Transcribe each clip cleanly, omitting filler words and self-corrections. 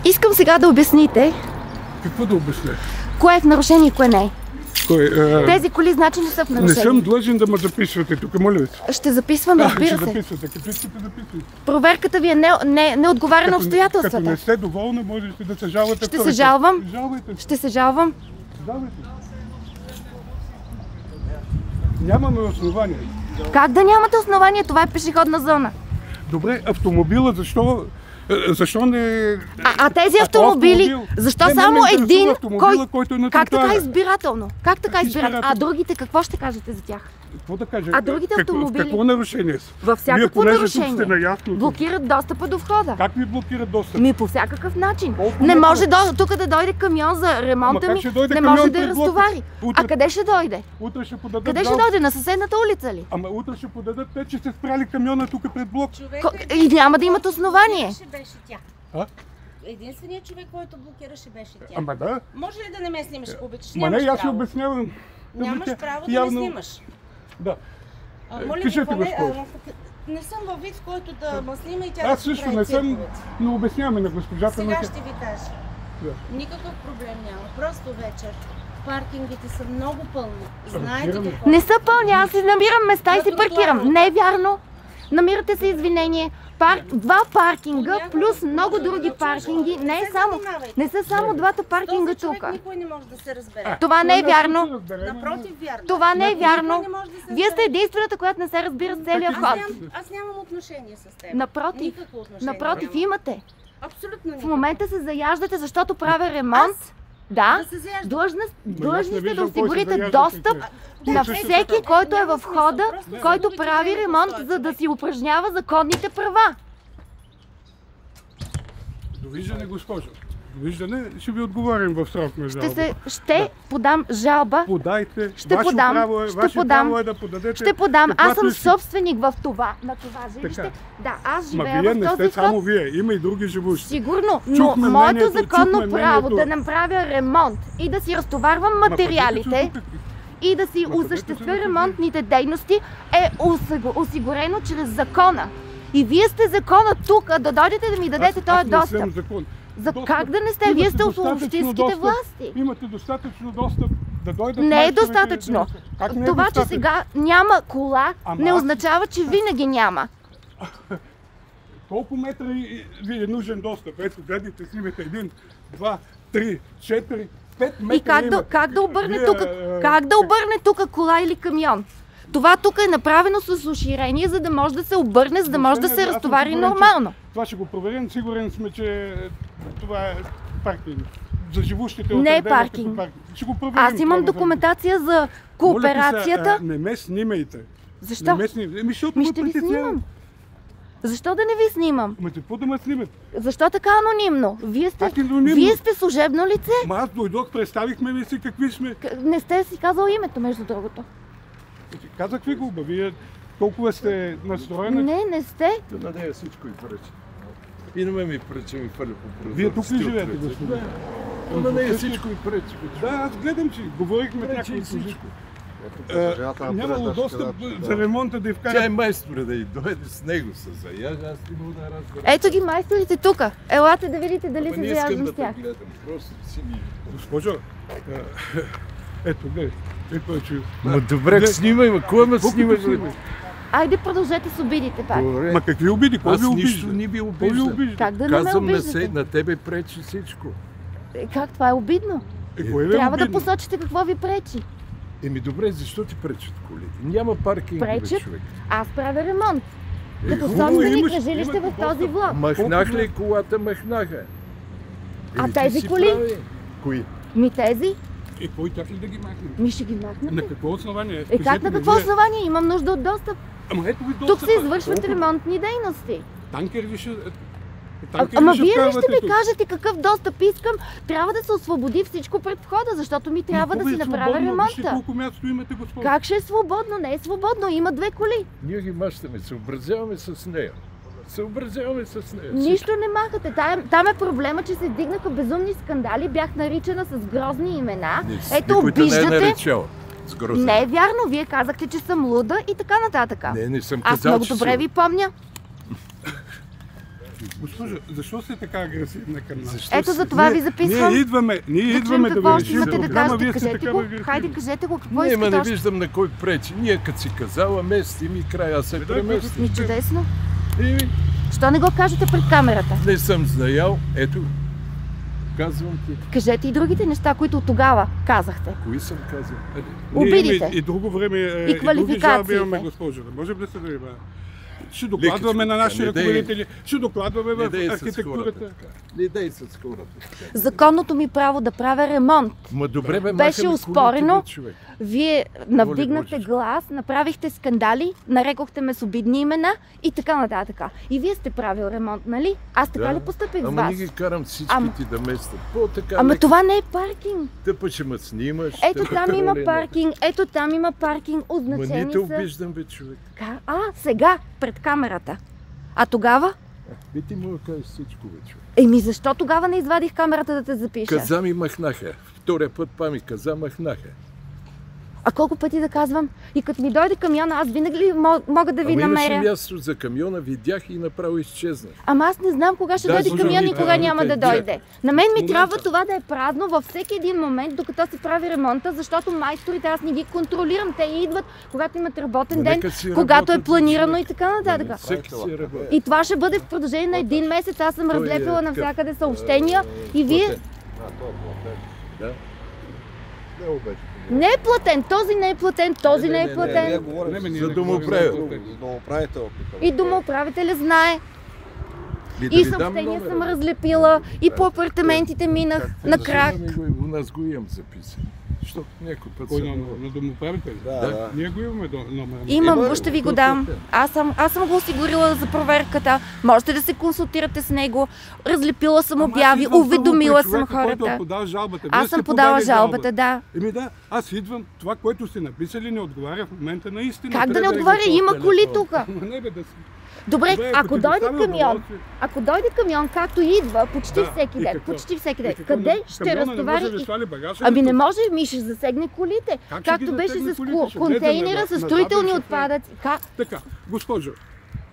Искам сега да обясните. Какво да обясня? Кое е в нарушение и кое не е. Тези коли значи не са в нарушение. Не съм длъжен да ме записвате тук, моля ви. Ще записвам, разбира ще се. записвате, като искате записвате. Проверката ви не отговаря на обстоятелствата. Като не сте доволна, можете да се жалвате. Ще се жалвам. Жалвайте. Ще се жалвам. Жалвайте. Нямаме основание. Как да нямате основание? Това е пешеходна зона. Добре, автомобила защо не... А тези автомобили, защо само един, който е на как така тротоара? избирателно? Как така избирателно? А другите какво ще кажете за тях? Какво да кажа? А другите автомобили? Какво нарушение са? Във всякакво нарушение. Наясно, блокират достъпа до входа. Как ви блокират достъп? Ми по всякакъв начин. Колко Не метра? може тук да дойде камион за ремонта ми, не може да я разтовари. А къде ще дойде? Утре ще подадат Къде ще дойде? На съседната улица ли? Ама утре ще подадат те, че сте спряли камиона тук пред блок. И няма да имат основание. Беше тя. А? Единственият човек, който блокираше, беше тя. Ама да. Може ли да не ме снимаш, ако обичаш? Ма не, Нямаш аз си право. обяснявам. Нямаш право да явно... ме снимаш. Да. Моля Кажете, ви, госпожо. не съм във вид, в който да ме снима и тя Аз да също прави не съм, цирковете. но обясняваме на госпожата. Сега ще ви кажа. Да. Никакъв проблем няма. Просто вечер. Паркингите са много пълни. Знаете какво? Не са пълни, аз си намирам места и си паркирам. Не е вярно. Намирате се извинение. Два паркинга плюс много други паркинги. Не са само двата паркинга тук. Никой не може да се разбере. Това не е вярно. Напротив, вярно. Това не е вярно. Никой не може да се Вие сте разбере. единствената, която не се разбира с целия вход. Аз нямам отношение с теб. Напротив, Никакво отношение. напротив, нямам. имате. Абсолютно В никакво. момента се заяждате, защото правя ремонт. Да, Да се заяждам. длъжни сте да виждам кой се осигурите заяжда достъп тук. на Също всеки, така. който е в Няма входа, смисъл, който просто прави да ремонт, стоят. за да си упражнява законните права. Довиждане, госпожо. Довиждане, ще ви отговорим в срок на жалба. Ще подам жалба. Подайте. Ще Ваше подам, право е, ще ваше подам. право е да подадете. Ще подам. Аз каквато съм искате. собственик на това жилище. Така. Да, аз Ма живея вие в не този сте само вход. вие, има и други живущи. Сигурно, но Чухме моето мнението, законно чухме право мнението. да направя ремонт и да си разтоварвам материалите и да си осъществя ремонтните дейности е осигурено чрез закона. И вие сте закона тук, да дойдете да ми дадете този достъп. Как да не сте? Вие сте от общинските власти. Имате достатъчно достъп да дойдат. Не е майсторите достатъчно. Как не е Това, че достатъчно? сега няма кола, Ама не аз- означава, че винаги няма. Колко метра ви е нужен достъп? Ето, гледайте, снимете 1, 2, 3, 4, 5 метра. И как да обърне тук кола или камион? Това тук е направено с уширение, за да може да се обърне, за да може да се разтовари нормално. Това ще го проверим. Сигурен сме, че това е паркинг. За живущите Не е отредено като паркинг. Ще го проверим. Аз имам това документация за Моля кооперацията. ти се, не ме снимайте. Защо? Не ме снимайте. Защото Ми ме ще ви притеснявам. снимам. Защо да не ви снимам? Ама какво да ме снимат? Защо така анонимно? Как анонимно? Вие сте служебно лице. Ама аз дойдох, представихме ми си какви сме. Не сте си казал името, между другото. Казах ви го, бе, вие толкова сте настроени. Не сте. На нея всичко и пречи. И на мен ми пречи, ми хвърля по прозорците. Вие тук ли живеете, господин? Да. На нея всичко и пречи. Да, аз гледам, че говорихме някакви служители. Нямало достъп за ремонта да й Тя е вкарат. майстора да й дойде с него се заяжа, аз не мога да разбера. Ето ги майсторите тук. Елате да видите дали Ама се не искам заяждам да с тях. те гледам, просто си ми... Госпожо, ето, гледай. Ето, че... Ма добре, снимай, ма кой ме снимай? снимай? Айде продължете с обидите пак. Добре. Ма какви обиди? Кой ви Аз обижда? нищо не ви Кой ви обиждам. обижда? Как да не ме Казвам обиждате? на тебе пречи всичко. Как това е обидно? Кой ви е Трябва да обидно? посочите какво ви пречи. Еми добре, защо ти пречат колите? Няма паркинг, бе, Пречат? човек. Аз правя ремонт. Като хубаво, собственик имаш- на жилище имаш в този достъп. влог. Махнах ли колата, махнаха. А Еми, ти тези си коли? прави. Кои? Ми тези, Кой тях ли да ги махне? ми ще ги На махнете. какво основание? Как Кажете на ми, какво вие- основание? Имам нужда от достъп. Ама ето ви Тук достъпа. се извършват Колко ремонтни дейности. Танкер ли ще... Ама вие ли ще вкарвате ми тук? кажете какъв достъп искам? Трябва да се освободи всичко пред входа, защото ми трябва да Хубаво си е направя свободно. Вижте ремонта. колко място имате, госпожо. Как ще е свободно? Не е свободно. Има две коли. Ние ги мащаме, съобразяваме с нея. Съобразяваме с нея. Нищо не махате. Там е проблема, че се дигнаха безумни скандали. Бях наричана с грозни имена. Ето, Никой те не е обиждате. наричал с грозен. Не е вярно. Вие казахте, че съм луда и така нататък. Не съм Аз казал, много че добре си. ви помня. Госпожо, защо сте така агресивна към нас? Защо Ето си? за това ви записвам. Ние идваме Да чуем да ви какво ще решим имате да проблема, кажете. вие сте Кажете така го. агресивни. Хайде, кажете го. Какво Не, ма искате не още? виждам на кой пречи. Ние като си казала, местим и край, аз се преместим. Ми чудесно. И Що не го кажете пред камерата? не съм знаял, ето, казвам ти. Кажете и другите неща, които тогава казахте. Кои съм казал? Ние Обидите. имаме и друго време, и други квалификациите. жалби имаме, госпожо. Не можем да се дадем. Ще докладваме на наши не дей. ръководители, ще докладваме Не в дей с архитектурата. хората така. Не дей с хората така. Законното ми право да правя ремонт. Ма добре бе, Беше махаме оспорено. колите, бе, човек. Вие навдигнахте Божечко. глас, направихте скандали, нарекохте ме с обидни имена и така нататък. И вие сте правил ремонт, нали? Аз така ли постъпих с Ама вас? не ги карам всички Ама- ти да местят. По-така Ама леко. това не е паркинг. Тъпа ще ме снимаш. Ето тъпа там има роля, паркинг, ето там има паркинг, Ма не означени те са... обиждам бе, човек. Сега, пред камерата. А тогава? Би ти му да кажеш всичко бе, човек. Еми защо тогава не извадих камерата да те запиша? Каза ми махнаха. Втория път па ми каза махнаха. А колко пъти да казвам? И като ми дойде камиона, аз винаги ли мога да ви Ама имаше намеря? място за камиона, видях и направо изчезнах. Ама аз не знам кога ще Да, дойде слушай, камион и ми, кога няма да гледай. дойде. На мен ми Момента. трябва това да е празно във всеки един момент, докато се прави ремонта, защото майсторите аз не ги контролирам. Те идват, когато имат работен Ма ден, нека си когато е работят, планирано човек. и така нататък. Всеки си работи. И това ще бъде в продължение на един месец. Аз съм Той е разлепила такъв, навсякъде съобщения и вие... платен. Да. Не обаче. Не е платен, този не е платен, този не е Ние платен. говорим ние За не домоуправител. говорим за домоуправител. И домоуправителя знае. Ли да И ви дам съобщения номера? съм разлепила, и по апартаментите минах на крак. У нас го имам записан. Защото някой път Кой съм номер? говорил. На домоуправителя? Да. Ние го имаме номер. Имам, ще ви го дам. Аз съм го осигурила за проверката. Можете да се консултирате с него. Разлепила съм обяви, уведомила съм хората. Аз съм подала жалбата, да. Еми да, аз идвам, това, което сте написали, не отговаря в момента на истината. Как да не Трябва отговаря? го Има телефон. коли тук. Ама не бе да си. Добре, Добре, ако ти дойде доставя камион, удоволствие. ако дойде камион, както идва почти Да, всеки и ден, какво? почти всеки И ден, какво? къде ще Камиона не разтовари може да и... свали багажа Ами ли не тук? може, ми ще засегне колите. Как ще Както ги беше засегне с колите? Ще контейнера, влезе с на строителни заден отпадъци. Така, госпожо,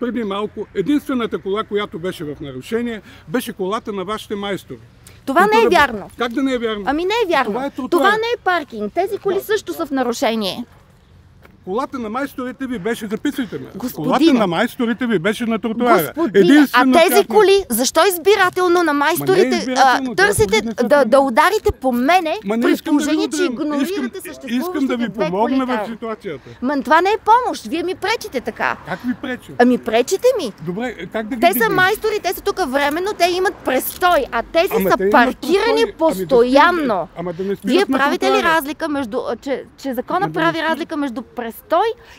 преди малко, единствената кола, която беше в нарушение, беше колата на вашите майстори. Това не е Които раб- вярно. Как да не е вярно? Ами не е вярно. Това е тротуар. Това не е паркинг. Тези коли също са в нарушение. Колата на майсторите ви беше, записайте ме. Господине. Колата на майсторите ви беше на тротуара. Господине, а тези тяхно- коли, защо избирателно на Ма не е майсторите избирателно, търсите тя е да ударите по мене, Ма не при искам да ви положение, че удрям. игнорирате Искам съществуващите да ви две помогна коли в там? ситуацията. Ма това не е помощ, вие ми пречите така. Как ви пречи? Ами пречите ми. Добре, как да ги Те са вдигнем? майстори, те са тук временно, те имат престой, а тези Ама са те имат паркирани престой. постоянно. Ама да не спират Вие на правите ли тротуара. разлика между, че закона Ама да не прави спират. разлика между престой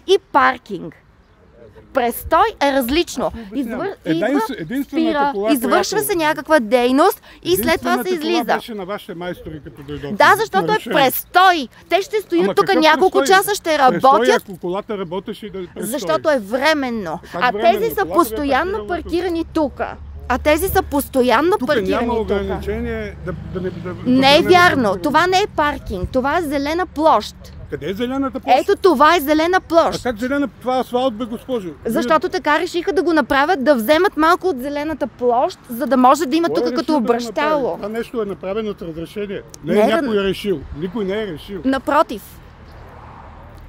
и паркинг? Престой е различно. Единствената Спира, кола, извършва която- се някаква дейност и след това се Единствената кола излиза. беше на вашите майстори, като дойдоха. Да, защото е Нарушение. престой. Те ще стоят Ама тук какъв няколко престой? часа, ще Престой, работят, ако колата работеше и да е престой. защото е временно. Как А временно? тези са Колата ви е постоянно паркирала тук. паркирани тук. А тези са постоянно Тук няма паркирани тук. ограничение да не... Не е вярно. Това не е паркинг. Това е зелена площ. Къде е зелената площ? Ето това е зелена А площ. как зелена? Това е асфалт, бе, госпожо. Защото така решиха да го направят, да вземат малко от зелената площ, за да може да има Кой е тук решил като да го направи? обращало. Това нещо е направено с разрешение. Не Не е е някой решил. Никой не е решил. Напротив.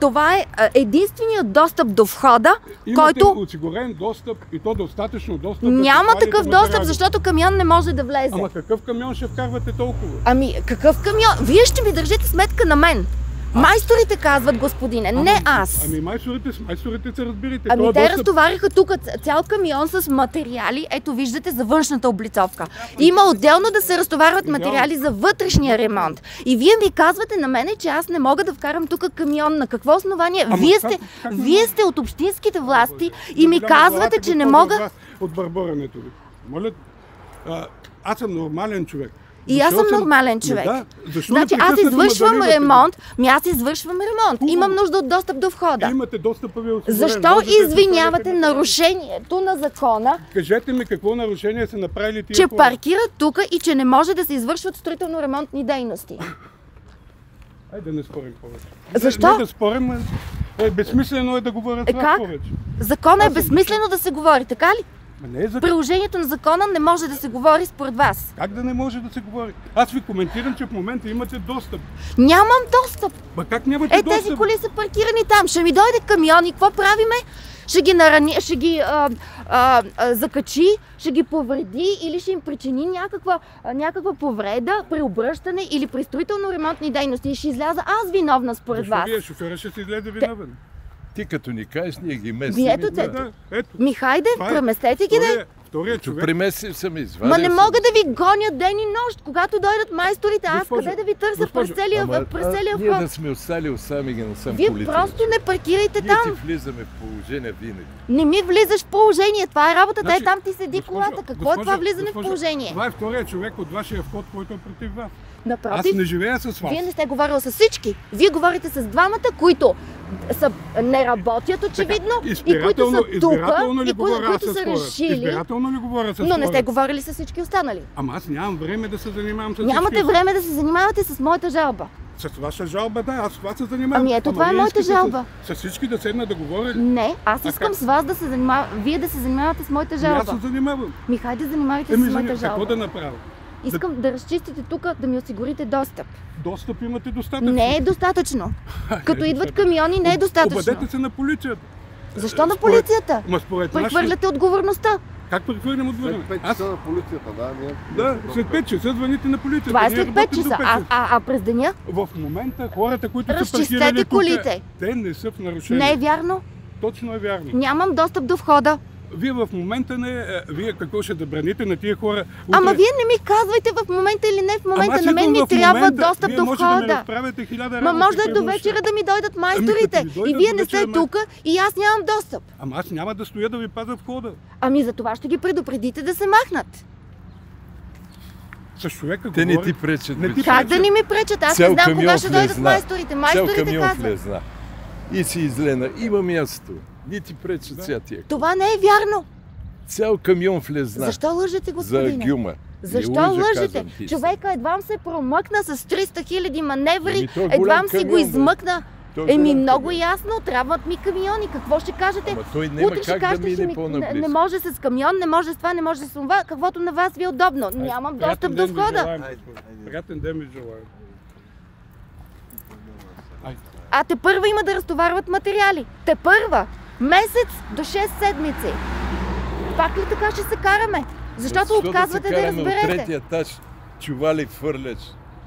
Това е единственият достъп до входа, Имате който осигурен достъп и то достатъчно достъп. да няма свалите такъв материали. достъп, защото камион не може да влезе. Ама какъв камион ще вкарвате толкова? Ами какъв камион? Вие ще ми държите сметка на мен. Майсторите казват, господине, не аз. Ами майсторите се разбирате. Ами Този те достъп- разтовариха тук цял камион с материали. Ето виждате за външната облицовка. Има отделно да се разтоварват материали за вътрешния ремонт. И вие ми казвате на мене, че аз не мога да вкарам тук камион. На какво основание? Ама как не Вие сте от общинските власти и Да ми голяма казвате, главата, че не госпожо, мога... от вас, От бърборането ви. Моля, аз съм нормален човек. И аз Защо съм нормален човек. Да, защо Значи не аз прекъснато ме извършвам заливате? ремонт. Аз извършвам ремонт. Хубаво. Имам нужда от достъп до входа. Имате достъпа ви осигурен. Защо Можете да извинявате поставите на- нарушението на закона, Кажете ми какво нарушение са направили тия че хора? паркират тук и че не може да се извършват строително-ремонтни дейности? Айде да не спорим повече. Защо? Не да спорим, безсмислено е да говоря с вас Как? повече. Закона е безсмислено да се говори, така ли? Ма не е за... Приложението на закона не може да се говори според вас. Как да не може да се говори? Аз ви коментирам, че в момента имате достъп. Нямам достъп. Ма как нямате достъп? Тези коли са паркирани там. Ще ми дойде камион и какво правиме? Ще ги нарани, ще ги закачи, ще ги повреди или ще им причини някаква повреда при обръщане или при строително-ремонтни дейности и ще изляза аз виновна според Защо вас. вие шофьора ще се излезе виновен? Ти като ни кажеш, ние ги местим. Ето те. Да, ето. Ми хайде, Това е преместете ги да. Втория човек. Преместил съм, извадил Ма не съм. мога да ви гоня ден и нощ, когато дойдат майсторите. Аз Госпожо, къде да ви търся госпожо, през целия Ние вход? да сме остали сами ги насам Вие колите. просто не паркирайте Ние там. ти влизаме в положение винаги. Не ми влизаш в положение. Това е работата. Значи, Там ти седи госпожо, колата. Какво е това госпожо, влизане в госпожо, положение? Това е втория човек от вашия вход, който е против вас. Аз Напротив, не живея с вас. вие не сте говорили с всички. Вие говорите с двамата, които не работят очевидно и които са тук избирателно ли и говоря аз които с са хора? решили. Избирателно ли говоря с Но не сте хора? говорили с всички останали. Ама аз нямам време да се занимавам с Нямате всички. време да се занимавате с моята жалба. С ваша жалба, да, аз с това се занимавам. Ами ето, Ама това е вие моята искате жалба. С всички да седна да говоря. Не, аз А искам как? с вас да се занимавате, вие да се занимавате с моята Аз жалба. се занимавам. Ми хайде, занимавайте се с моята Какво жалба. да направя? Искам да разчистите тук, да ми осигурите достъп. Достъп имате достатъчно. Не е достатъчно. Като идват камиони, не е достатъчно. Обадете се на полицията. Защо на Според- полицията? Ма според нашите... Прехвърляте отговорността. Как прехвърлям След отговорност? 5 часа на полицията, да, ние... Да, след 5 часа звъните на полицията. Това е Ние след 5 работим до часа. 5 А през деня? В момента хората, които са Разчистете паркирали тук, колите. те не са в нарушение. Не е вярно. Точно е вярно. Нямам достъп до входа. Вие в момента не... Вие какво ще да браните на тия хора? Ама вие не ми казвайте в момента или не в момента. Ама аз На мен идвам ми в трябва момента. достъп Вие до може да ми входа. разправяте 1000 работи. Ма може да е до през вечера нощта. да ми дойдат майсторите. като ми дойдат И вие до не вечера, сте тук и аз нямам достъп. Ама аз няма да стоя да ви пазя входа. Ами за това ще ги предупредите да се махнат. С човека Те не говори. ти пречат. Не бе, ти човек. Как да ни ми пречат? Аз Цял не знам камион кога ще дойдат влезна. майсторите. Цял Майсторите камион казват. влезна. И си излена. Има място. Не ти пречат сега тия. Това не е вярно. Цял камион влезна. Защо лъжете, За господине? гюма. Защо Не лъжа, лъжете? казвам ти. Човека едвам се промъкна с 300 000 маневри, Еми, той е голям едвам си го камион, бе. измъкна. Той е Еми голям много камион. ясно, трябват ми камиони. Какво ще кажете? Ама той няма Утре ще как да кажете, мине не по-наблизо. може с камион, не може с това, не може с това, каквото на вас ви е удобно. Нямам достъп до входа. Приятен ден ви желая. А те първа има да разтоварват материали. Те първа. Месец до 6 седмици. Пак ли така ще се караме? Защото отказвате да От разберете. третия етаж чували фърляш.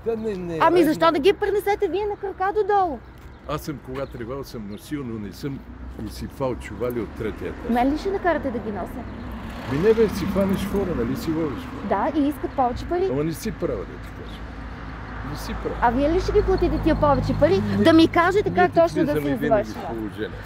Да, не. Ами защо да ги пренесете вие на крака додолу? Аз съм кога трябвало съм носил, но не съм изсипал чували от третия етаж. Мен ли ще накарате да ги нося? Ми не бе, си фанеш хора, нали си ловиш? Да, и искат повече пари. Ама не си права, да ти кажа. Не си права. А вие ли ще ги платите тия повече пари? Да ми кажете как точно да се Ние ти влизаме винаги в извършва. положение.